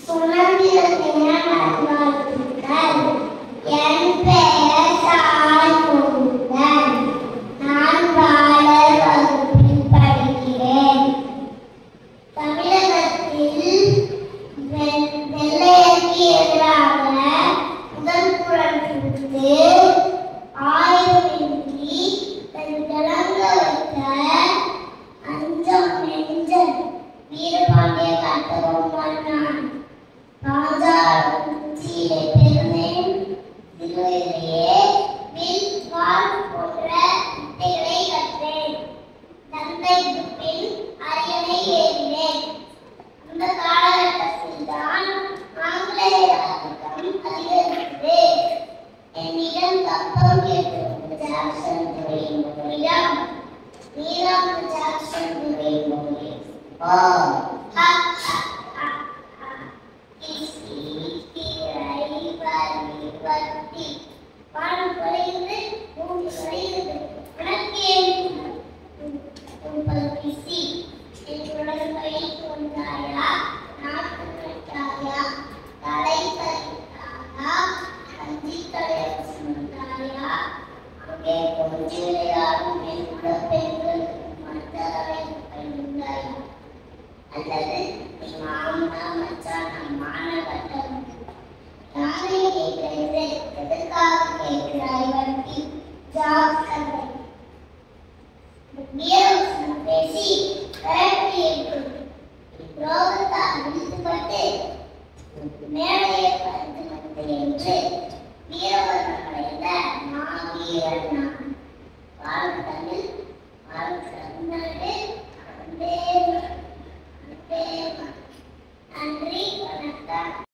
சுதந்திர தின நல்வாழ்த்துக்கள். என் பெயர் சாய்முருகன். நான் பாலர் வகுப்பில் படிக்கிறேன். தமிழகத்தில் வெள்ளையருக்கு எதிராக முதல் குரல் கொடுத்து ஆயுதமின்றி விளங்க வைத்த அஞ்சம் நெஞ்ச வீரபாண்டிய கட்டபொம்மன் நான். ராஜா உச்சியிலே பெருந்தேன் சிலுவையிலேயே வில் வாள் போன்ற வித்தைகளை கற்றேன். தந்தை பின் அரியணை ஏறினேன். அந்த காலகட்டத்தில் தான் ஆங்கிலேய ஆதிக்கம் அதிகரித்தது. என்னிடம் கப்பம் கேட்டிருந்த ஜாக்சன் துறையின் மொழியிடம் நீலம் ஜாக்சன் துறையின் மொழி வானம் குறைந்து பூமி குறைந்து என்னுடன் பயிர் கொண்டாயா நாட்டு நட்டாயா தலை தரித்தாயா கஞ்சி தலையை சுமந்தாயா அங்கே கொஞ்ச விளையாடும் என்னுடைய பெண்கள் மற்றவை பயிர்ந்தாயா அல்லது மாமனா மச்சான மானகட்டம் நானே கேட்கிறேன். எதற்காக கேட்கிறாய் வட்டி ஜாக்கிரதை வீரவசனம் பேசி விரட்டி இருக்கும் ரோகத்தால் விழுந்துபட்டு மேடையை பறித்து என்று வீரவர்மன் நான் வீரன் நான். வாழ் தமிழ் வாழ் தமிழ்நாடு. நன்றி, வணக்கம்.